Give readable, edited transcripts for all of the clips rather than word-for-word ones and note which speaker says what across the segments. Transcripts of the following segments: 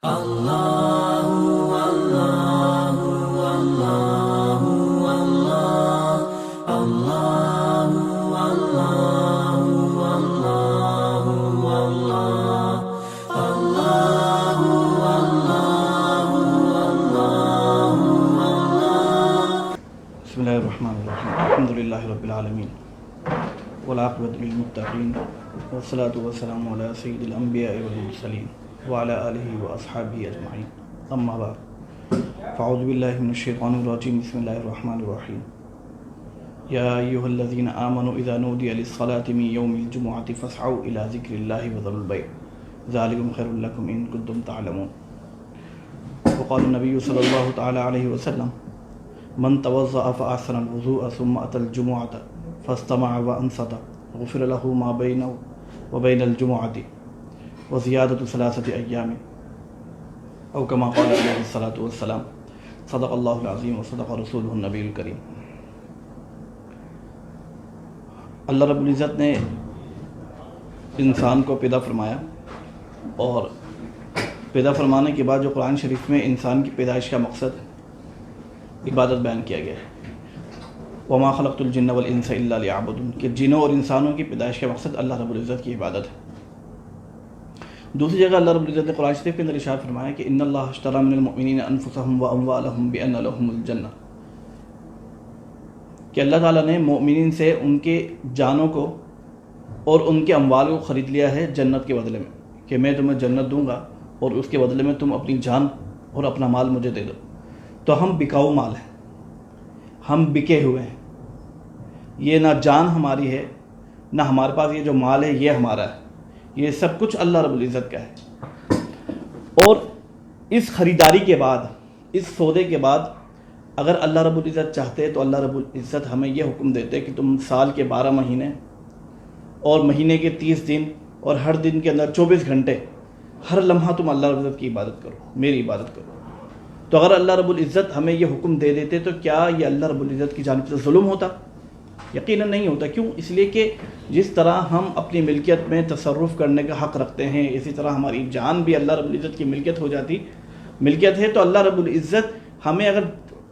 Speaker 1: بسم اللہ الرحمن الرحیم الحمدللہ رب العالمین والعاقبۃ للمتقین والصلاة والسلام علی سید الانبیاء والمرسلین وعلی آلہ واصحابہ اجمعین اما بعد فاعوذ باللہ من الشیطان الرجیم بسم اللہ الرحمن الرحیم یا ایہا الذین آمنوا اذا نودی للصلاة من یوم الجمعۃ فاسعوا الی ذکر اللہ وذروا البیع ذلکم خیر لکم ان کنتم تعلمون وقال النبی صلی اللہ تعالی علیہ وسلم من توضأ فأحسن الوضوء ثم أتى الجمعة فاستمع وأنصت غفر له ما بينه وبين الجمعة وزيادة 3 أيام أو كما قال عليه الصلاة والسلام صدق الله العظيم وصدق رسوله النبي الكريم۔ اللہ رب العزت نے انسان کو پیدا فرمایا اور پیدا فرمانے کے بعد جو قرآن شریف میں انسان کی پیدائش کا مقصد عبادت بیان کیا گیا ہے، وما خلقت الجن والانس الا لیعبدون، کہ جنوں اور انسانوں کی پیدائش کا مقصد اللہ رب العزت کی عبادت ہے۔ دوسری جگہ اللہ رب العزت نے قرآن شریف کے اندر ارشاد فرمایا کہ ان اللہ اشتری من المؤمنین انفسهم واموالهم بان لهم الجنہ، کہ اللہ تعالیٰ نے مومنین سے ان کے جانوں کو اور ان کے اموال کو خرید لیا ہے جنت کے بدلے میں، کہ میں تمہیں جنت دوں گا اور اس کے بدلے میں تم اپنی جان اور اپنا مال مجھے دے دو۔ تو ہم بکاؤ مال ہیں، ہم بکے ہوئے ہیں، یہ نہ جان ہماری ہے نہ ہمارے پاس یہ جو مال ہے یہ ہمارا ہے، یہ سب کچھ اللہ رب العزت کا ہے۔ اور اس خریداری کے بعد، اس سودے کے بعد اگر اللہ رب العزت چاہتے تو اللہ رب العزت ہمیں یہ حکم دیتے کہ تم سال کے 12 مہینے اور مہینے کے 30 دن اور ہر دن کے اندر 24 گھنٹے ہر لمحہ تم اللہ رب العزت کی عبادت کرو، میری عبادت کرو۔ تو اگر اللہ رب العزت ہمیں یہ حکم دے دیتے تو کیا یہ اللہ رب العزت کی جانب سے ظلم ہوتا؟ یقیناً نہیں ہوتا۔ کیوں؟ اس لیے کہ جس طرح ہم اپنی ملکیت میں تصرف کرنے کا حق رکھتے ہیں، اسی طرح ہماری جان بھی اللہ رب العزت کی ملکیت ہو جاتی، ملکیت ہے۔ تو اللہ رب العزت ہمیں اگر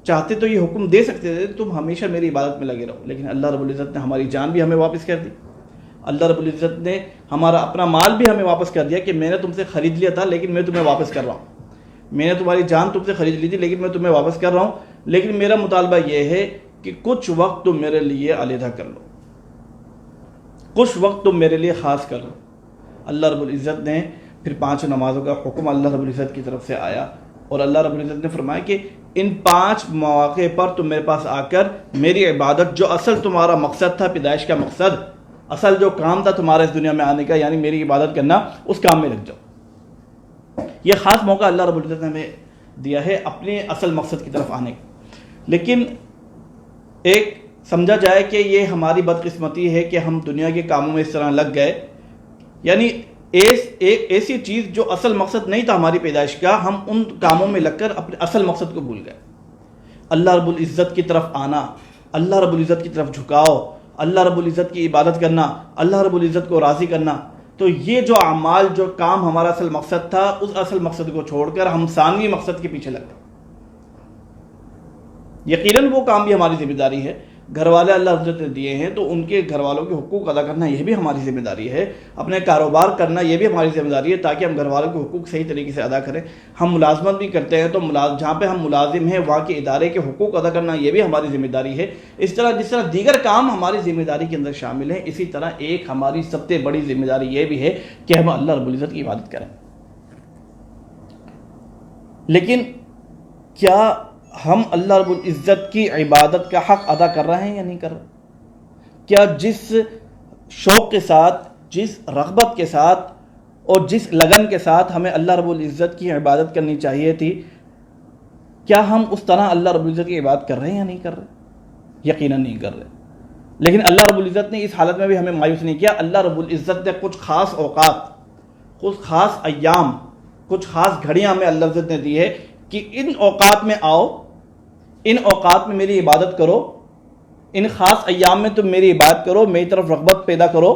Speaker 1: چاہتے تو یہ حکم دے سکتے تھے تم ہمیشہ میری عبادت میں لگے رہو، لیکن اللہ رب العزت نے ہماری جان بھی ہمیں واپس کر دی، اللہ رب العزت نے ہمارا اپنا مال بھی ہمیں واپس کر دیا کہ میں نے تم سے خرید لیا تھا لیکن میں تمہیں واپس کر رہا ہوں، میں نے تمہاری جان تم سے خرید لی تھی لیکن میں تمہیں واپس کر رہا ہوں، لیکن میرا مطالبہ یہ ہے کہ کچھ وقت تم میرے لیے علیحدہ کر لو، کچھ وقت تم میرے لیے خاص کر لو۔ اللہ رب العزت نے پھر 5 نمازوں کا حکم اللہ رب العزت کی طرف سے آیا اور اللہ رب العزت نے فرمایا کہ ان 5 مواقع پر تم میرے پاس آ کر میری عبادت، جو اصل تمہارا مقصد تھا، پیدائش کا مقصد، اصل جو کام تھا تمہارا اس دنیا میں آنے کا، یعنی میری عبادت کرنا، اس کام میں لگ جاؤ۔ یہ خاص موقع اللہ رب العزت نے ہمیں دیا ہے اپنے اصل مقصد کی طرف آنے کا۔ لیکن ایک سمجھا جائے کہ یہ ہماری بدقسمتی ہے کہ ہم دنیا کے کاموں میں اس طرح لگ گئے، یعنی ایک ایسی چیز جو اصل مقصد نہیں تھا ہماری پیدائش کا، ہم ان کاموں میں لگ کر اپنے اصل مقصد کو بھول گئے۔ اللہ رب العزت کی طرف آنا، اللہ رب العزت کی طرف جھکاؤ، اللہ رب العزت کی عبادت کرنا، اللہ رب العزت کو راضی کرنا، تو یہ جو اعمال، جو کام ہمارا اصل مقصد تھا، اس اصل مقصد کو چھوڑ کر ہم ثانوی مقصد کے پیچھے لگ گئے۔ یقیناً وہ کام بھی ہماری ذمہ داری ہے، گھر والے اللہ حضرت نے دیے ہیں تو ان کے گھر والوں کے حقوق ادا کرنا یہ بھی ہماری ذمہ داری ہے، اپنے کاروبار کرنا یہ بھی ہماری ذمہ داری ہے تاکہ ہم گھر والوں کے حقوق صحیح طریقے سے ادا کریں۔ ہم ملازمت بھی کرتے ہیں تو جہاں پہ ہم ملازم ہیں وہاں کے ادارے کے حقوق ادا کرنا یہ بھی ہماری ذمہ داری ہے۔ جس طرح دیگر کام ہماری ذمہ داری کے اندر شامل ہیں، اسی طرح ایک ہماری سب سے بڑی ذمہ داری یہ بھی ہے کہ ہم اللہ رب العزت کی عبادت کریں۔ لیکن کیا ہم اللہ رب العزت کی عبادت کا حق ادا کر رہے ہیں یا نہیں کر رہے؟ کیا جس شوق کے ساتھ، جس رغبت کے ساتھ اور جس لگن کے ساتھ ہمیں اللہ رب العزت کی عبادت کرنی چاہیے تھی، کیا ہم اس طرح اللہ رب العزت کی عبادت کر رہے ہیں یا نہیں کر رہے؟ یقیناً نہیں کر رہے۔ لیکن اللہ رب العزت نے اس حالت میں بھی ہمیں مایوس نہیں کیا۔ اللہ رب العزت نے کچھ خاص اوقات، کچھ خاص ایام، کچھ خاص گھڑیاں ہمیں اللہ رب العزت نے دی ہے کہ ان اوقات میں آؤ، ان اوقات میں میری عبادت کرو، ان خاص ایام میں تم میری عبادت کرو، میری طرف رغبت پیدا کرو،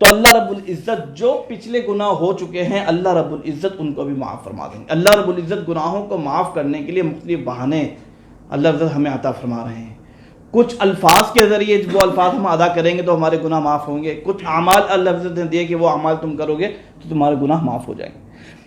Speaker 1: تو اللہ رب العزت جو پچھلے گناہ ہو چکے ہیں اللہ رب العزت ان کو بھی معاف فرما دیں گے۔ اللہ رب العزت گناہوں کو معاف کرنے کے لیے مختلف بہانے اللہ رب العزت ہمیں عطا فرما رہے ہیں۔ کچھ الفاظ کے ذریعے وہ الفاظ ہم ادا کریں گے تو ہمارے گناہ معاف ہوں گے، کچھ اعمال اللہ رب العزت نے دیے کہ وہ اعمال تم کرو گے تو تمہارے گناہ معاف ہو جائیں گے۔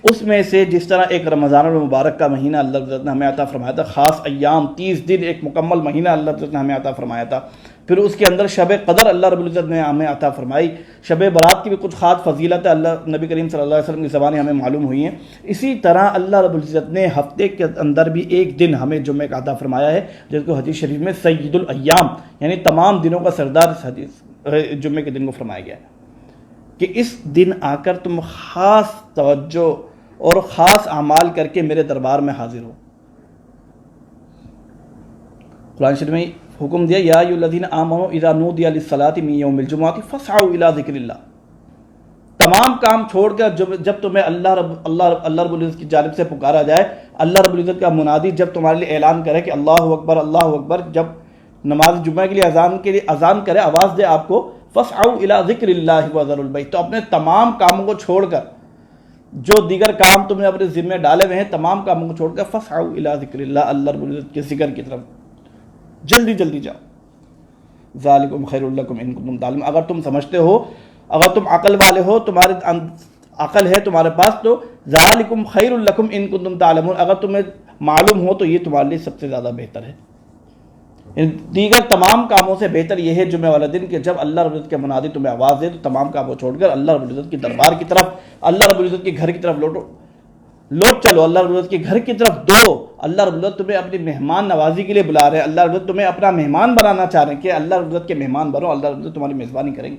Speaker 1: اس میں سے جس طرح ایک رمضان المبارک کا مہینہ اللہ رب العزت نے ہمیں عطا فرمایا تھا، خاص ایام 30 دن ایک مکمل مہینہ اللہ رب العزت نے ہمیں عطا فرمایا تھا، پھر اس کے اندر شب قدر اللہ رب العزت نے ہمیں عطا فرمائی، شب برات کی بھی کچھ خاص فضیلت اللہ نبی کریم صلی اللہ علیہ وسلم کی زبانیں ہمیں معلوم ہوئی ہیں۔ اسی طرح اللہ رب العزت نے ہفتے کے اندر بھی ایک دن ہمیں جمعہ کا عطا فرمایا ہے، جس کو حدیث شریف میں سید الایام یعنی تمام دنوں کا سردار حدیث جمعے کے دن کو فرمایا گیا ہے کہ اس دن آ کر تم خاص توجہ اور خاص اعمال کر کے میرے دربار میں حاضر ہو۔ قرآن شریف میں حکم دیا یا ایھا الذین آمنوا اذا نودی للصلاۃ من یوم الجمعۃ فاسعوا الی ذکر اللہ۔ تمام کام چھوڑ کر جب تمہیں اللہ رب العزت کی جانب سے پکارا جائے، اللہ رب العزت کا منادی جب تمہارے لیے اعلان کرے کہ اللہ اکبر، جب نماز جمعہ کے لیے اذان کرے، آواز دے آپ کو فاسعوا الی ذکر اللہ وذروا البیع، تو اپنے تمام کاموں کو چھوڑ کر جو دیگر کام تم نے اپنے ذمہ ڈالے ہوئے ہیں تمام کاموں کو چھوڑ کر فاسعوا الی ذکر اللہ، اللہ رب العزت کے ذکر کی طرف جلدی جاؤ۔ ذالکم خیر لکم ان کنتم تعلمون، اگر تم سمجھتے ہو، اگر تم عقل والے ہو، تمہارے عقل ہے تمہارے پاس، تو ذالکم خیر لکم ان کنتم تعلمون، اگر تمہیں معلوم ہو تو یہ تمہارے لیے سب سے زیادہ بہتر ہے۔ دیگر تمام کاموں سے بہتر یہ ہے جمعہ والا دن کہ جب اللہ رب العزت کے منادی تمہیں آواز دے تو تمام کاموں چھوڑ کر اللہ رب العزت کی دربار کی طرف، اللہ رب العزت کے گھر کی طرف لوٹ چلو، اللہ رب العزت کے گھر کی طرف دو۔ اللہ رب العزت تمہیں اپنی مہمان نوازی کے لیے بلا رہے ہیں، اللہ رب العزت تمہیں اپنا مہمان بنانا چاہ رہے ہیں کہ اللہ رب العزت کے مہمان بنو، اللہ رب العزت تمہاری میزبانی کریں گے۔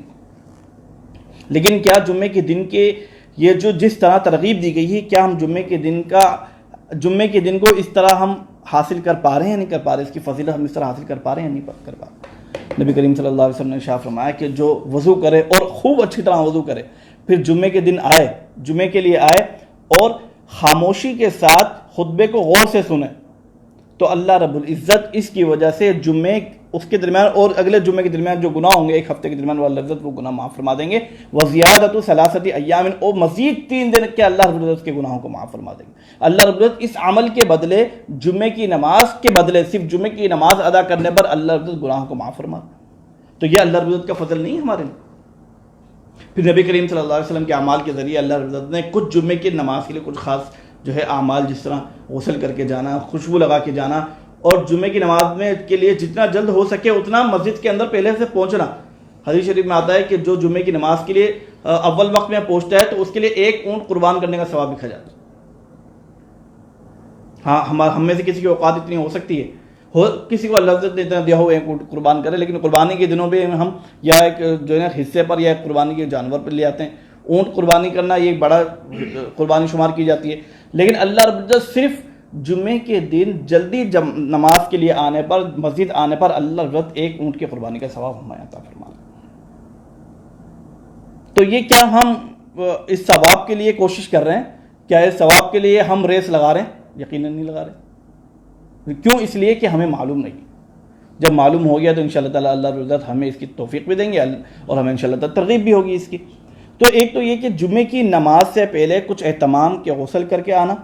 Speaker 1: لیکن کیا جمعے کے دن کے یہ جو جس طرح ترغیب دی گئی ہے، کیا ہم جمعے کے دن کو اس طرح ہم حاصل کر پا رہے ہیں یا نہیں کر پا رہے؟ اس کی فضیلت ہم اس طرح حاصل کر پا رہے ہیں یا نہیں کر پا رہے؟ نبی کریم صلی اللہ علیہ وسلم نے ارشاد فرمایا کہ جو وضو کرے اور خوب اچھی طرح وضو کرے، پھر جمعے کے دن آئے، جمعے کے لیے آئے اور خاموشی کے ساتھ خطبے کو غور سے سنیں، تو اللہ رب العزت اس کی وجہ سے جمعے اس کے درمیان اور اگلے جمعے کے درمیان جو گناہ ہوں گے ایک ہفتے کے درمیان، وہ اللہ رب العزت وہ گناہ معاف فرما دیں گے۔ وزیادۃ ثلاثۃ ایام، اور مزید 3 دن کے اللہ رب العزت کے گناہوں کو معاف فرما دیں گے۔ اللہ رب العزت اس عمل کے بدلے، جمعے کی نماز کے بدلے، صرف جمعے کی نماز ادا کرنے پر اللہ رب العزت گناہوں کو معاف فرما دیں۔ تو یہ اللہ رب العزت کا فضل نہیں ہے ہمارے لیے؟ پھر نبی کریم صلی اللہ علیہ وسلم کے اعمال کے ذریعے اللہ رب العزت نے کچھ جمعے کی نماز کے لیے کچھ خاص جو ہے اعمال، جس طرح غسل کر کے جانا، خوشبو لگا کے جانا، اور جمعے کی نماز میں کے لیے جتنا جلد ہو سکے اتنا مسجد کے اندر پہلے سے پہنچنا۔ حدیث شریف میں آتا ہے کہ جو جمعے کی نماز کے لیے اول وقت میں پہنچتا ہے تو اس کے لیے 1 اونٹ قربان کرنے کا ثواب لکھا جاتا ہے۔ ہاں، ہم میں سے کسی کی اوقات اتنی ہو سکتی ہے، کسی کو اللہ نے اتنا دیا ہو 1 اونٹ قربان کرے، لیکن قربانی کے دنوں پہ ہم یا ایک جو ہے حصے پر یا ایک قربانی کے جانور پر لے آتے ہیں۔ اونٹ قربانی کرنا یہ بڑا قربانی شمار کی جاتی ہے، لیکن اللہ رب العزت صرف جمعے کے دن جلدی نماز کے لیے آنے پر، مسجد آنے پر اللہ رب العزت 1 اونٹ کی قربانی کا ثواب ہمیں عطا فرماتا ہے۔ تو یہ کیا ہم اس ثواب کے لیے کوشش کر رہے ہیں؟ کیا اس ثواب کے لیے ہم ریس لگا رہے ہیں؟ یقیناً نہیں لگا رہے۔ کیوں؟ اس لیے کہ ہمیں معلوم نہیں۔ جب معلوم ہو گیا تو انشاءاللہ تعالیٰ اللہ رب العزت ہمیں اس کی توفیق بھی دیں گے اور ہمیں انشاءاللہ تعالیٰ ترغیب بھی ہوگی اس کی۔ تو ایک تو یہ کہ جمعے کی نماز سے پہلے کچھ اہتمام کے غسل کر کے آنا،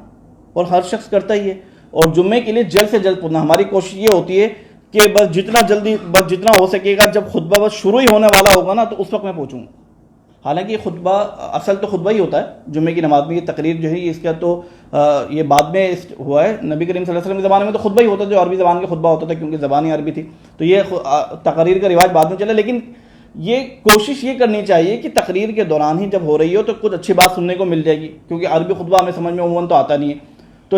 Speaker 1: اور ہر شخص کرتا ہی ہے، اور جمعے کے لیے جلد سے جلد پہنچنا۔ ہماری کوشش یہ ہوتی ہے کہ بس جتنا ہو سکے گا، جب خطبہ بس شروع ہی ہونے والا ہوگا نا تو اس وقت میں پہنچوں گا۔ حالانکہ خطبہ اصل تو خطبہ ہی ہوتا ہے جمعے کی نماز میں، یہ تقریر جو ہے اس کا تو یہ بعد میں ہوا ہے۔ نبی کریم صلی اللہ علیہ وسلم کے زمانے میں تو خطبہ ہی ہوتا تھا، جو عربی زبان کا خطبہ ہوتا تھا، کیونکہ زبان ہی عربی تھی، تو یہ تقریر کا رواج بعد میں چلا۔ لیکن یہ کوشش یہ کرنی چاہیے کہ تقریر کے دوران ہی جب ہو رہی ہو تو کچھ اچھی بات سننے کو مل جائے گی، کیونکہ عربی خطبہ ہمیں سمجھ میں عموماً تو آتا نہیں ہے، تو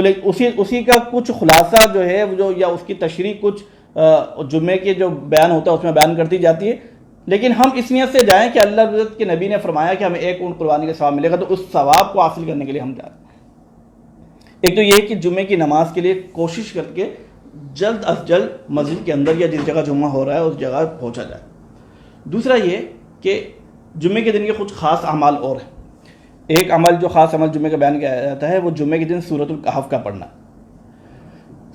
Speaker 1: اسی کا کچھ خلاصہ جو ہے یا اس کی تشریح کچھ جمعے کے جو بیان ہوتا ہے اس میں بیان کرتی جاتی ہے۔ لیکن ہم اس نیت سے جائیں کہ اللہ رب کے نبی نے فرمایا کہ ہمیں 1 اونٹ قربانی کا ثواب ملے گا، تو اس ثواب کو حاصل کرنے کے لیے ہم جائیں۔ ایک تو یہ کہ جمعے کی نماز کے لیے کوشش کر کے جلد از جلد مسجد کے اندر یا جس جگہ جمعہ ہو رہا ہے اس جگہ پہنچا جائے۔ دوسرا یہ کہ جمعے کے دن کے کچھ خاص اعمال اور ہیں۔ ایک عمل جو خاص عمل جمعے کا بیان کیا جاتا ہے وہ جمعے کے دن سورۃ الکہف کا پڑھنا۔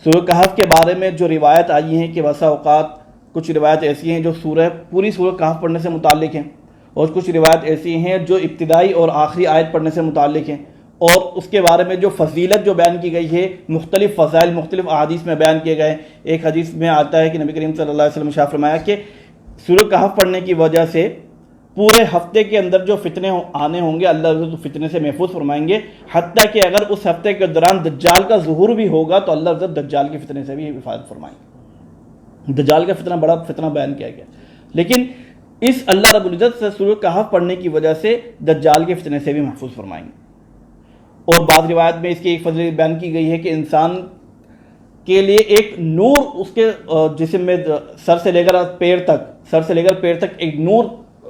Speaker 1: سورۃ الکہف کے بارے میں جو روایت آئی ہیں کہ بسا اوقات کچھ روایت ایسی ہیں جو پوری سورۃ کہف پڑھنے سے متعلق ہیں، اور کچھ روایت ایسی ہیں جو ابتدائی اور آخری آیت پڑھنے سے متعلق ہیں، اور اس کے بارے میں جو فضیلت جو بیان کی گئی ہے، مختلف فضائل مختلف احادیث میں بیان کیے گئے ہیں۔ ایک حدیث میں آتا ہے کہ نبی کریم صلی اللہ علیہ وسلم نے ارشاد فرمایا کہ سورہ کہف پڑھنے کی وجہ سے پورے ہفتے کے اندر جو فتنے آنے ہوں گے اللہ عز فتنے سے محفوظ فرمائیں گے، حتیٰ کہ اگر اس ہفتے کے دوران دجال کا ظہور بھی ہوگا تو اللہ عز دجال کے فتنے سے بھی حفاظت فرمائیں گے۔ دجال کا فتنہ بڑا فتنہ بیان کیا گیا، لیکن اس اللہ رب العزت سے سورہ کہف پڑھنے کی وجہ سے دجال کے فتنے سے بھی محفوظ فرمائیں گے۔ اور بعض روایت میں اس کی ایک فضیلت بیان کی گئی ہے کہ انسان کے لیے ایک نور اس کے جسم میں سر سے لے کر پیر تک ایک نور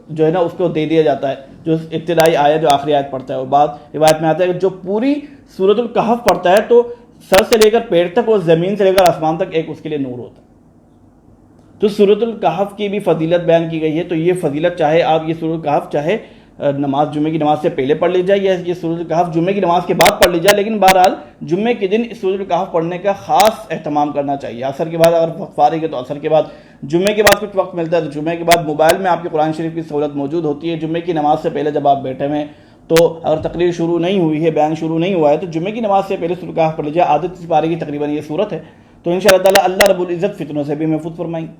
Speaker 1: جو ہے نا اس کو دے دیا جاتا ہے، جو ابتدائی آیت جو آخری آیت پڑھتا ہے۔ اور بعض روایت میں آتا ہے کہ جو پوری سورۃ الکہف پڑھتا ہے تو سر سے لے کر پیر تک اور زمین سے لے کر آسمان تک ایک اس کے لیے نور ہوتا ہے۔ تو سورۃ الکہف کی بھی فضیلت بیان کی گئی ہے۔ تو یہ فضیلت چاہے آپ یہ سورۃ الکہف چاہے جمعے کی نماز سے پہلے پڑھ لی جائے یا یہ سورۃ الکہف جمعے کی نماز کے بعد پڑھ لی جائے، لیکن بہرحال جمعے کے دن اس سورۃ الکہف پڑھنے کا خاص اہتمام کرنا چاہیے۔ عصر کے بعد اگر وقت فارغ ہے تو عصر کے بعد، جمعے کے بعد کچھ وقت ملتا ہے تو جمعے کے بعد موبائل میں آپ کے قرآن شریف کی سہولت موجود ہوتی ہے۔ جمعے کی نماز سے پہلے جب آپ بیٹھے ہوئے تو اگر تقریر شروع نہیں ہوئی ہے، بیان شروع نہیں ہوا ہے، تو جمعے کی نماز سے پہلے سورۃ الکہف پڑھ لیجیے۔ عادت پارے کی تقریباً یہ صورت ہے، تو انشاءاللہ تعالیٰ اللہ رب العزت فتنوں سے بھی محفوظ فرمائیں گے۔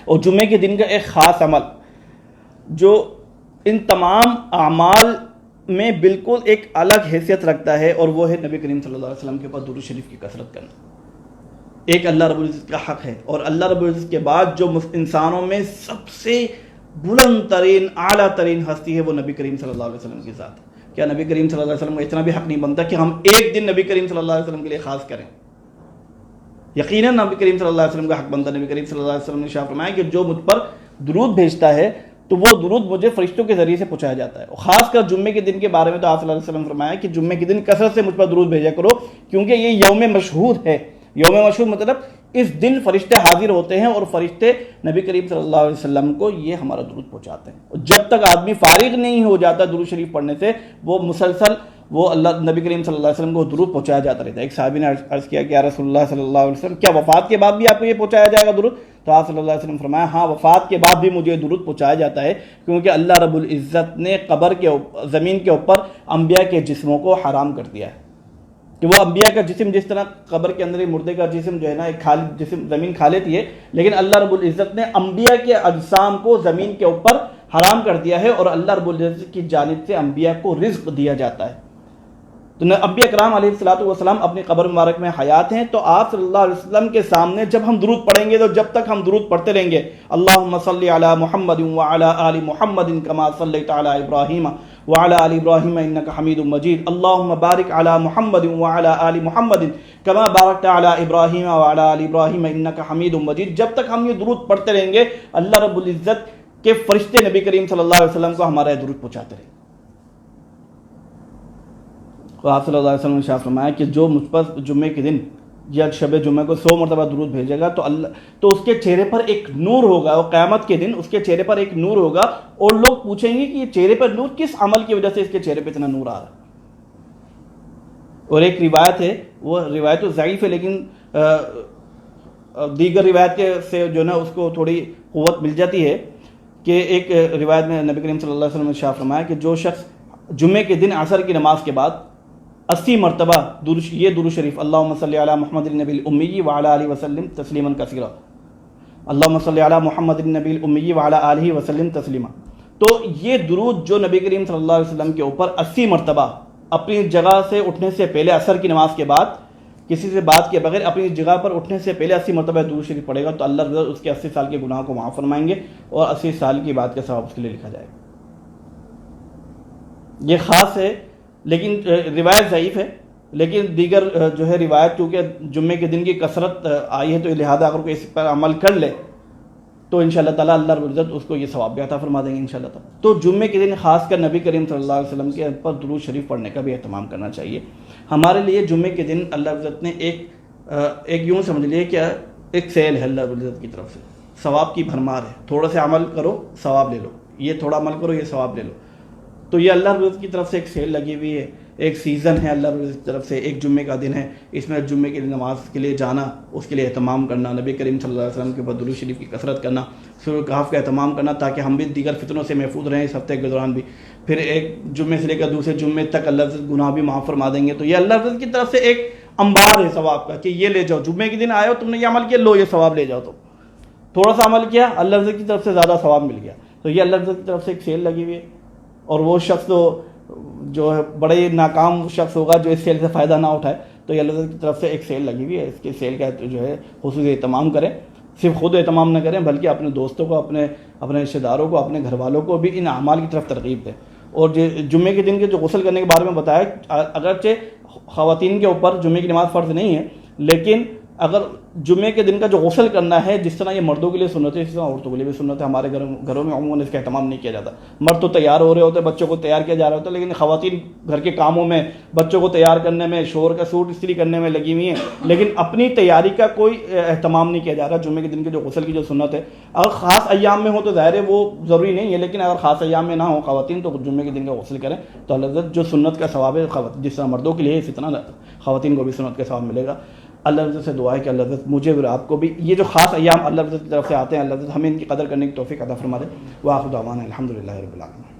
Speaker 1: اور جمعے کے دن کا ایک خاص عمل جو ان تمام اعمال میں بالکل ایک الگ حیثیت رکھتا ہے، اور وہ ہے نبی کریم صلی اللہ علیہ وسلم کے اوپر درود شریف کی کثرت کرنا۔ ایک اللہ رب العزت کا حق ہے، اور اللہ رب العزت کے بعد جو انسانوں میں سب سے بلند ترین اعلیٰ ترین ہستی ہے وہ نبی کریم صلی اللہ علیہ وسلم کی ذات ہے۔ کیا نبی کریم صلی اللہ علیہ وسلم کا اتنا بھی حق نہیں بنتا کہ ہم ایک دن نبی کریم صلی اللہ علیہ وسلم کے لیے خاص کریں؟ یقیناً نبی کریم صلی اللہ علیہ وسلم کا حق بنتا۔ نبی کریم صلی اللہ علیہ وسلم نے ارشاد فرمایا کہ جو مجھ پر درود بھیجتا ہے تو وہ درود مجھے فرشتوں کے ذریعے سے پہنچایا جاتا ہے۔ اور خاص کر جمعے کے دن کے بارے میں تو آپ صلی اللہ علیہ وسلم نے فرمایا کہ جمعے کے دن کثرت سے مجھ پر درود بھیجا کرو، کیونکہ یہ یوم مشہود ہے۔ یوم مشہود مطلب اس دن فرشتے حاضر ہوتے ہیں اور فرشتے نبی کریم صلی اللہ علیہ وسلم کو یہ ہمارا درود پہنچاتے ہیں۔ اور جب تک آدمی فارغ نہیں ہو جاتا درود شریف پڑھنے سے، وہ مسلسل وہ اللہ نبی کریم صلی اللہ علیہ وسلم کو درود پہنچایا جاتا رہتا ہے۔ ایک صحابی نے عرض کیا کہ یا رسول اللہ صلی اللہ علیہ وسلم، کیا وفات کے بعد بھی آپ کو یہ پہنچایا جائے گا درود؟ تو آپ صلی اللہ علیہ وسلم فرمایا ہاں، وفات کے بعد بھی مجھے درود پہنچایا جاتا ہے، کیونکہ اللہ رب العزت نے قبر کے زمین کے اوپر انبیاء کے جسموں کو حرام کر دیا ہے، کہ وہ انبیاء کا جسم جس طرح قبر کے اندر مردے کا جسم جو ہے نا ایک خالی جسم زمین کھا لیتی ہے، لیکن اللہ رب العزت نے انبیاء کے اجسام کو زمین کے اوپر حرام کر دیا ہے، اور اللہ رب العزت کی جانب سے انبیاء کو رزق دیا جاتا ہے۔ تو انبیاء اکرام علیہ الصلوۃ والسلام اپنی قبر مبارک میں حیات ہیں، تو آپ صلی اللہ علیہ وسلم کے سامنے جب ہم درود پڑھیں گے تو جب تک ہم درود پڑھتے رہیں گے اللہم صلی علی محمد وعلی آل محمد کما صلیت علی ابراہیم وعلی آل ابراہیم انک حمید مجید، اللہم بارک علی محمد وعلی آل محمد کما بارکت علی ابراہیم وعلی آل ابراہیم انک حمید مجید، جب تک ہم یہ درود پڑھتے رہیں گے اللہ رب العزت کے فرشتے نبی کریم صلی اللہ علیہ وسلم کو ہمارا درود پہنچاتے رہیں گے۔ تو آپ صلی اللہ علیہ وسلم نے ارشاد فرمایا کہ جو مجھ پر جمعے کے دن یا شب جمعہ کو 100 مرتبہ درود بھیجے گا تو اس کے چہرے پر ایک نور ہوگا، اور قیامت کے دن اس کے چہرے پر ایک نور ہوگا، اور لوگ پوچھیں گے کہ یہ چہرے پر نور کس عمل کی وجہ سے اس کے چہرے پہ اتنا نور آ رہا ہے۔ اور ایک روایت ہے، وہ روایت تو ضعیف ہے لیکن دیگر روایت کے سے جو ہے نا اس کو تھوڑی قوت مل جاتی ہے، کہ ایک روایت میں نبی کریم صلی اللہ علیہ وسلم نے ارشاد فرمایا کہ جو شخص جمعے کے دن عصر کی نماز کے بعد 80 مرتبہ یہ درود شریف اللہم صلی علی محمد النبی الامی وعلی آلہ وسلم تسلیما کثیرا، اللہم صلی علی محمد النبی الامی وعلی آلہ وسلم تسلیما، تو یہ درود جو نبی کریم صلی اللہ علیہ وسلم کے اوپر 80 مرتبہ اپنی جگہ سے اٹھنے سے پہلے عصر کی نماز کے بعد کسی سے بات کے بغیر اپنی جگہ پر اٹھنے سے پہلے 80 مرتبہ درود شریف پڑھے گا تو اللہ رضا اس کے 80 سال کے گناہ کو معاف فرمائیں گے، اور 80 سال کی بات کا ثواب اس کے لیے لکھا جائے گا۔ یہ خاص ہے، لیکن روایت ضعیف ہے، لیکن دیگر جو ہے روایت کیونکہ جمعے کے دن کی کثرت آئی ہے تو لہذا اگر کوئی اس پر عمل کر لے تو انشاءاللہ تعالیٰ اللہ رب العزت اس کو یہ ثواب بھی عطا فرما دیں گے انشاءاللہ تعالیٰ۔ تو جمعے کے دن خاص کر نبی کریم صلی اللہ علیہ وسلم کے پر درود شریف پڑھنے کا بھی اہتمام کرنا چاہیے۔ ہمارے لیے جمعے کے دن اللہ رب العزت نے ایک یوں سمجھ لیے کہ ایک سیل ہے اللہ رب العزت کی طرف سے، ثواب کی بھرمار ہے، تھوڑا سا عمل کرو ثواب لے لو، یہ تھوڑا عمل کرو یہ ثواب لے لو، تو یہ اللہ رب العزت کی طرف سے ایک سیل لگی ہوئی ہے۔ ایک سیزن ہے اللہ رب العزت کی طرف سے، ایک جمعے کا دن ہے، اس میں جمعے کی نماز کے لیے جانا، اس کے لیے اہتمام کرنا، نبی کریم صلی اللہ علیہ وسلم کے اوپر درود شریف کی کثرت کرنا، سورۃ الکہف کا اہتمام کرنا تاکہ ہم بھی دیگر فتنوں سے محفوظ رہیں اس ہفتے کے دوران بھی. پھر ایک جمعے سے لے کر دوسرے جمعے تک اللہ رب العزت گناہ بھی معاف فرما دیں گے. تو یہ اللہ رب العزت کی طرف سے ایک انبار ہے ثواب کا کہ یہ لے جاؤ، جمعے کے دن آئے ہو تم نے یہ عمل کیا، لو یہ ثواب لے جاؤ. تو تھوڑا سا عمل کیا، اللہ رب العزت کی طرف سے زیادہ ثواب مل گیا. تو یہ اللہ رب العزت کی طرف سے ایک سیل لگی ہوئی ہے، اور وہ شخص جو ہے بڑے ناکام شخص ہوگا جو اس سیل سے فائدہ نہ اٹھائے. تو یہ اللہ تعالیٰ کی طرف سے ایک سیل لگی ہوئی ہے، اس کی سیل کا جو ہے خصوصی اہتمام کریں. صرف خود اہتمام نہ کریں بلکہ اپنے دوستوں کو، اپنے رشتہ داروں کو، اپنے گھر والوں کو بھی ان اعمال کی طرف ترغیب دیں. اور جمعے کے دن کے جو غسل کرنے کے بارے میں بتایا، اگرچہ خواتین کے اوپر جمعے کی نماز فرض نہیں ہے، لیکن اگر جمعے کے دن کا جو غسل کرنا ہے، جس طرح یہ مردوں کے لیے سنت ہے، اس طرح عورتوں کے لیے بھی سنت ہے. ہمارے گھروں میں عموماً اس کا اہتمام نہیں کیا جاتا. مرد تو تیار ہو رہے ہوتے ہیں، بچوں کو تیار کیا جا رہا ہوتا ہے، لیکن خواتین گھر کے کاموں میں، بچوں کو تیار کرنے میں، شوہر کا سوٹ استری کرنے میں لگی ہوئی ہیں، لیکن اپنی تیاری کا کوئی اہتمام نہیں کیا جا رہا. جمعے کے دن کے جو غسل کی جو سنت ہے، اگر خاص ایام میں ہو تو ظاہر ہے وہ ضروری نہیں ہے، لیکن اگر خاص ایام میں نہ ہو خواتین تو جمعے کے دن کا غسل کریں. تو اللہ جو سنت کا ثواب ہے جس طرح مردوں کے لیے اسی طرح خواتین کو بھی سنت کا ثواب ملے گا. اللہ رب سے دعا ہے کہ اللہ رب مجھے اور آپ کو بھی یہ جو خاص ایام اللہ رب کی طرف سے آتے ہیں، اللہ رب ہمیں ان کی قدر کرنے کی توفیق عطا فرما دے. وآخر دعوانا الحمدللہ رب العالمین.